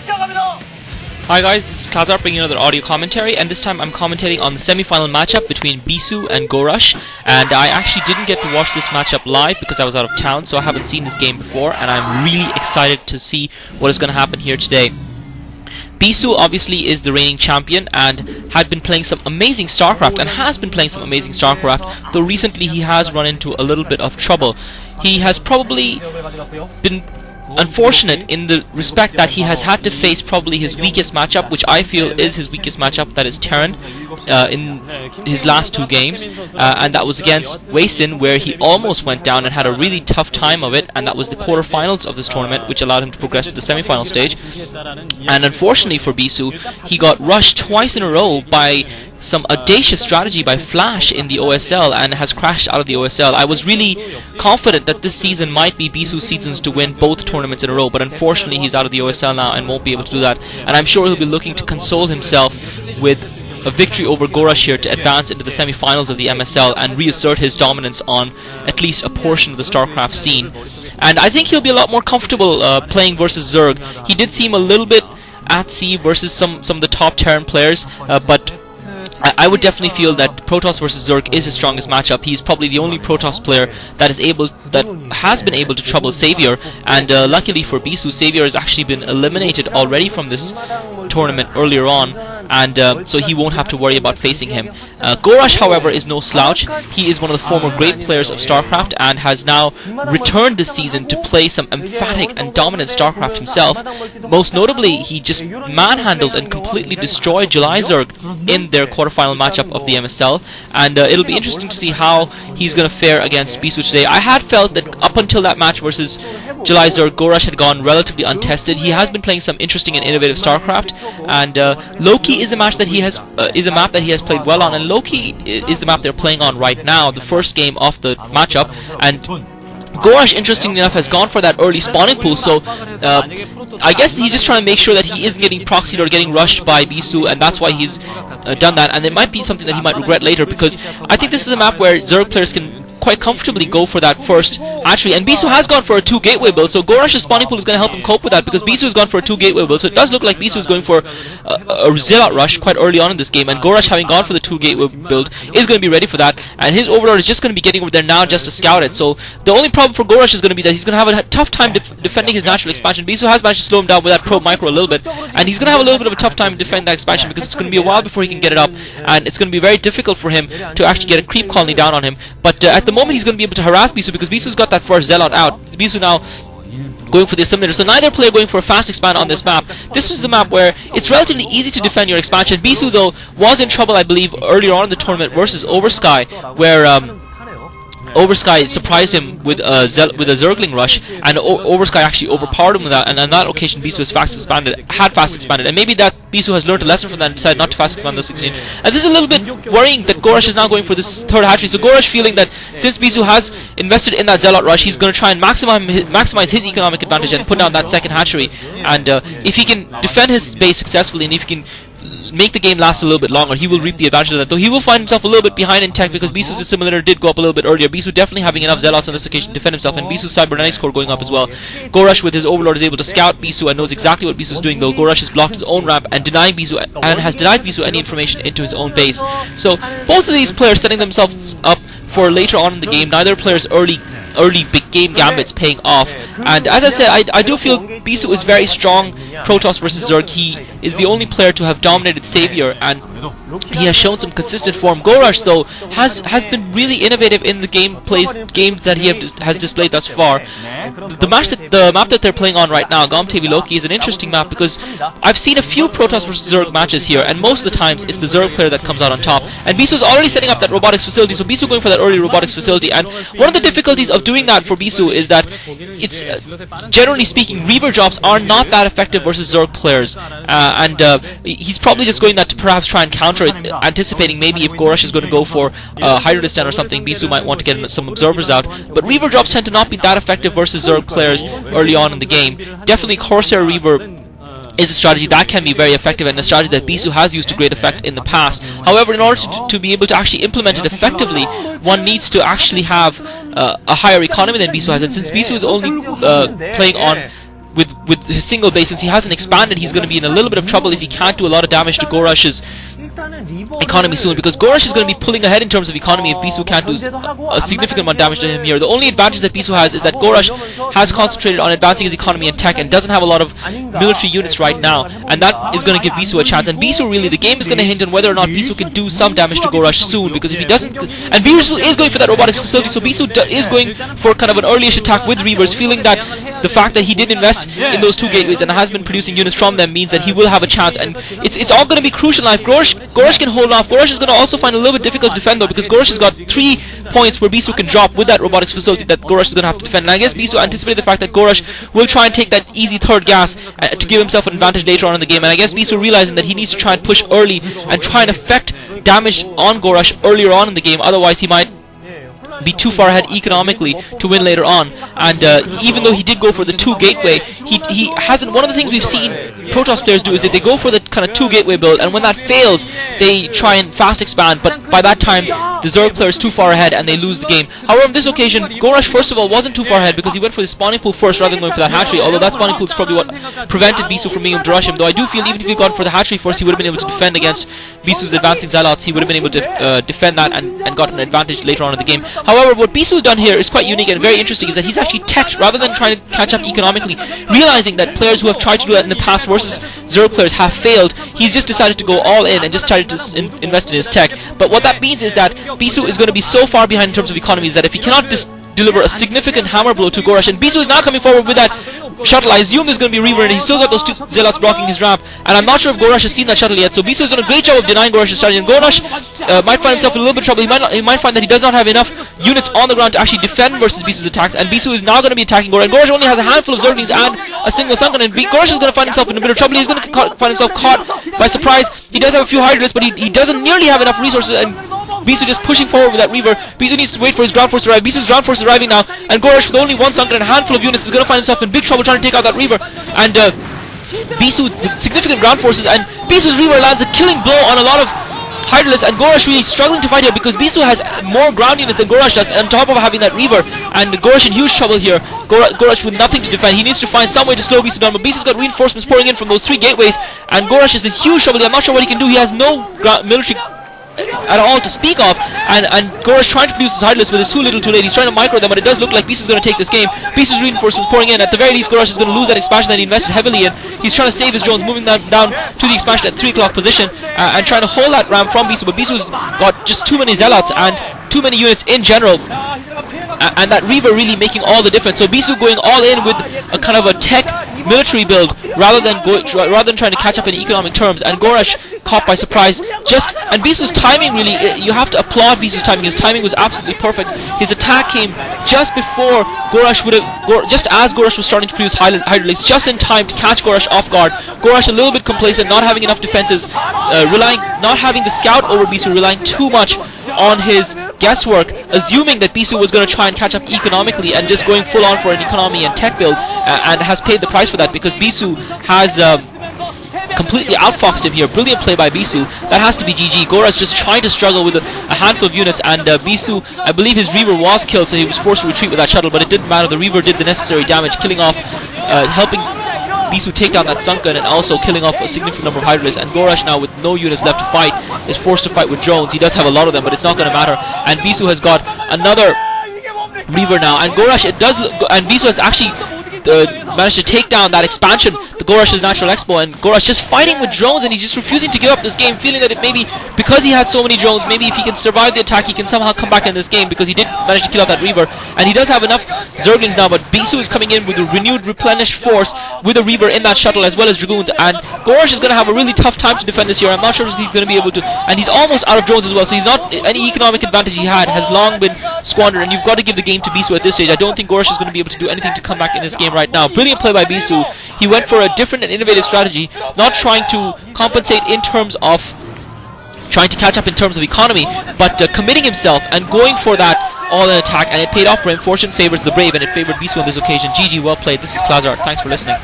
Hi guys, this is Klazart bringing another audio commentary, and this time I'm commentating on the semi-final matchup between Bisu and Gorush. And I actually didn't get to watch this matchup live because I was out of town, so I haven't seen this game before, and I'm really excited to see what is going to happen here today. Bisu obviously is the reigning champion and had been playing some amazing Starcraft, and has been playing some amazing Starcraft, though recently he has run into a little bit of trouble. He has probably been unfortunate in the respect that he has had to face probably his weakest matchup, which I feel is his weakest matchup, that is Terran, in his last two games, and that was against Hwasin, where he almost went down and had a really tough time of it, and that was the quarterfinals of this tournament, which allowed him to progress to the semi-final stage. And unfortunately for Bisu, he got rushed twice in a row by some audacious strategy by Flash in the OSL and has crashed out of the OSL. I was really confident that this season might be Bisu's seasons to win both tournaments in a row, but unfortunately he's out of the OSL now and won't be able to do that. And I'm sure he'll be looking to console himself with a victory over Gorush here to advance into the semi-finals of the MSL and reassert his dominance on at least a portion of the Starcraft scene. And I think he'll be a lot more comfortable playing versus Zerg. He did seem a little bit at sea versus some of the top Terran players, but I would definitely feel that Protoss versus Zerg is his strongest matchup. He's probably the only Protoss player that has been able to trouble Savior, and luckily for Bisu, Savior has actually been eliminated already from this tournament earlier on, and so he won't have to worry about facing him. Gorush, however, is no slouch. He is one of the former great players of Starcraft and has now returned this season to play some emphatic and dominant Starcraft himself. Most notably, he just manhandled and completely destroyed July Zerg in their quarterfinal matchup of the MSL, and it'll be interesting to see how he's going to fare against Bisu today. I had felt that up until that match versus July Zerg, Gorush had gone relatively untested. He has been playing some interesting and innovative Starcraft, and Loki is a match that he has map that he has played well on, and Loki is the map they're playing on right now, the first game of the matchup. And Gorush, interestingly enough, has gone for that early spawning pool, so I guess he's just trying to make sure that he isn't getting proxied or getting rushed by Bisu, and that's why he's done that. And it might be something that he might regret later, because I think this is a map where Zerg players can quite comfortably go for that first hatchery, and Bisu has gone for a 2 gateway build, so Gorush's spawning pool is going to help him cope with that, because Bisu has gone for a 2 gateway build. So it does look like Bisu is going for a zealot rush quite early on in this game, and Gorush, having gone for the 2 gateway build, is going to be ready for that, and his overlord is just going to be getting over there now just to scout it. So the only problem for Gorush is going to be that he's going to have a tough time defending his natural expansion. Bisu has managed to slow him down with that probe micro a little bit, and he's going to have a little bit of a tough time defending that expansion, because it's going to be a while before he can get it up, and it's going to be very difficult for him to actually get a creep colony down on him. But at the moment he's going to be able to harass Bisu, because Bisu's got that first zealot out. Bisu now going for the assimilator, so neither player going for a fast expand on this map. This was the map where it's relatively easy to defend your expansion. Bisu, though, was in trouble, I believe, earlier on in the tournament versus Oversky, where Oversky surprised him with a Zergling rush, and Oversky actually overpowered him with that, and on that occasion Bisu had fast expanded, and maybe that Bisu has learned a lesson from that and decided not to fast expand this exchange. And this is a little bit worrying that Gorush is now going for this third hatchery, so Gorush feeling that since Bisu has invested in that zealot rush, he's going to try and maximize his economic advantage and put down that second hatchery, and if he can defend his base successfully, and if he can make the game last a little bit longer, he will reap the advantage of that, though he will find himself a little bit behind in tech, because Bisu's assimilator did go up a little bit earlier. Bisu definitely having enough zealots on this occasion to defend himself, and Bisu's cybernetics core going up as well. Gorush with his overlord is able to scout Bisu and knows exactly what Bisu's doing, though Gorush has blocked his own ramp and denying Bisu, and has denied Bisu any information into his own base. So both of these players setting themselves up for later on in the game. Neither player's early big game gambits paying off, and as I said, I do feel Bisu is very strong Protoss versus Zerg. He is the only player to have dominated Savior, and he has shown some consistent form. Gorush, though, has been really innovative in the games that he has displayed thus far. The map that they're playing on right now, Gomtevi Loki, is an interesting map, because I've seen a few Protoss versus Zerg matches here, and most of the times it's the Zerg player that comes out on top. And Bisu is already setting up that robotics facility, so Bisu going for that early robotics facility. And one of the difficulties of doing that for Bisu is that it's generally speaking, Reaver drops are not that effective versus Zerg players, and he's probably just going that to perhaps try and counter it, anticipating maybe if Gorush is going to go for Hydrodistan or something, Bisu might want to get some observers out. But Reaver drops tend to not be that effective versus Zerg players early on in the game. Definitely Corsair Reaver is a strategy that can be very effective, and a strategy that Bisu has used to great effect in the past. However, in order to be able to actually implement it effectively, one needs to actually have a higher economy than Bisu has, and since Bisu is only playing on with his single base. Since he hasn't expanded, he's going to be in a little bit of trouble if he can't do a lot of damage to Gorush's economy soon, because Gorush is going to be pulling ahead in terms of economy if Bisu can't do a significant amount of damage to him here. The only advantage that Bisu has is that Gorush has concentrated on advancing his economy and tech and doesn't have a lot of military units right now, and that is going to give Bisu a chance. And Bisu, really, the game is going to hint on whether or not Bisu can do some damage to Gorush soon, because if he doesn't, and Bisu is going for that robotics facility, so Bisu is going for kind of an earlyish attack with Reavers, feeling that the fact that he did invest in those 2 gateways and has been producing units from them means that he will have a chance, and it's all going to be crucial now. If Gorush can hold off, Gorush is going to also find a little bit difficult to defend though, because Gorush has got 3 points where Bisu can drop with that robotics facility that Gorush is going to have to defend. And I guess Bisu anticipated the fact that Gorush will try and take that easy 3rd gas to give himself an advantage later on in the game, and I guess Bisu realizing that he needs to try and push early and try and affect damage on Gorush earlier on in the game, otherwise he might be too far ahead economically to win later on. And even though he did go for the 2 gateway, he hasn't. One of the things we've seen Protoss players do is that they go for the kind of 2 gateway build, and when that fails, they try and fast expand, but by that time the Zerg player is too far ahead and they lose the game. However, on this occasion, Gorush first of all wasn't too far ahead because he went for the spawning pool first rather than going for that hatchery, although that spawning pool is probably what prevented Bisu from being able to rush him, though I do feel even if he had gone for the hatchery first, he would have been able to defend against Bisu's advancing zealots. He would have been able to defend that and got an advantage later on in the game. However, what Bisu has done here is quite unique and very interesting, is that he's actually teched rather than trying to catch up economically, realizing that players who have tried to do that in the past versus Zerg players have failed. He's just decided to go all in and just tried to invest in his tech. But what that means is that Bisu is going to be so far behind in terms of economies that if he cannot deliver a significant hammer blow to Gorush, and Bisu is now coming forward with that shuttle. I assume there's going to be a Reaver, and he's still got those 2 zealots blocking his ramp, and I'm not sure if Gorush has seen that shuttle yet, so Bisu has done a great job of denying Gorush's strategy, and Gorush might find himself in a little bit of trouble. He might find that he does not have enough units on the ground to actually defend versus Bisu's attack, and Bisu is now going to be attacking Gorush, and Gorush only has a handful of Zerglings and a single Sunken, and Gorush is going to find himself in a bit of trouble. He's going to find himself caught by surprise. He does have a few Hydralisks, but he doesn't nearly have enough resources, and Bisu just pushing forward with that Reaver. Bisu needs to wait for his ground force to arrive. Bisu's ground force is arriving now, and Gorush with only 1 Sunken and a handful of units is going to find himself in big trouble trying to take out that Reaver. And Bisu with significant ground forces, and Bisu's Reaver lands a killing blow on a lot of Hydralisks, and Gorush really struggling to fight here because Bisu has more ground units than Gorush does, on top of having that Reaver, and Gorush in huge trouble here. Gorush with nothing to defend. He needs to find some way to slow Bisu down, but Bisu's got reinforcements pouring in from those 3 gateways, and Gorush is in huge trouble. I'm not sure what he can do. He has no military at all to speak of, and Gorush trying to produce his Hydralisks, but it's too little too late. He's trying to micro them, but it does look like Bisu's going to take this game. Bisu's reinforcements pouring in. At the very least, Gorush is going to lose that expansion that he invested heavily in. He's trying to save his drones, moving them down to the expansion at 3 o'clock position, and trying to hold that ram from Bisu, but Bisu's got just too many zealots and too many units in general, and that Reaver really making all the difference. So Bisu going all in with a kind of a tech military build rather than trying to catch up in economic terms, and Gorush caught by surprise. And Bisu's timing, really, you have to applaud Bisu's timing. His timing was absolutely perfect. His attack came just before Gorush just as Gorush was starting to produce Hydralisks, just in time to catch Gorush off guard. Gorush a little bit complacent, not having enough defenses, not having the scout over Bisu, relying too much on his guesswork, assuming that Bisu was going to try and catch up economically, and just going full on for an economy and tech build, and has paid the price for that because Bisu has completely outfoxed him here. Brilliant play by Bisu. That has to be GG. Gorush just trying to struggle with a handful of units, and Bisu, I believe his Reaver was killed, so he was forced to retreat with that shuttle, but it didn't matter. The Reaver did the necessary damage, killing off, helping Bisu take down that Sunken, and also killing off a significant number of Hydralisks. And Gorush now, with no units left to fight, is forced to fight with drones. He does have a lot of them, but it's not going to matter. And Bisu has got another Reaver now, and Bisu has actually managed to take down that expansion, the Gorush's Natural Expo, and Gorush just fighting with drones, and he's just refusing to give up this game, feeling that it maybe, because he had so many drones, maybe if he can survive the attack, he can somehow come back in this game, because he did manage to kill off that Reaver, and he does have enough Zerglings now, but Bisu is coming in with a renewed, replenished force with a Reaver in that shuttle, as well as Dragoons, and Gorush is going to have a really tough time to defend this here. I'm not sure if he's going to be able to, and he's almost out of drones as well, so he's not, any economic advantage he had has long been squandered, and you've got to give the game to Bisu at this stage. I don't think Gorush is going to be able to do anything to come back in this game right now. Brilliant play by Bisu. He went for a different and innovative strategy, not trying to compensate in terms of trying to catch up in terms of economy, but committing himself and going for that all-in attack, and it paid off for him. Fortune favors the brave, and it favored Bisu on this occasion. GG, well played. This is Klazart. Thanks for listening.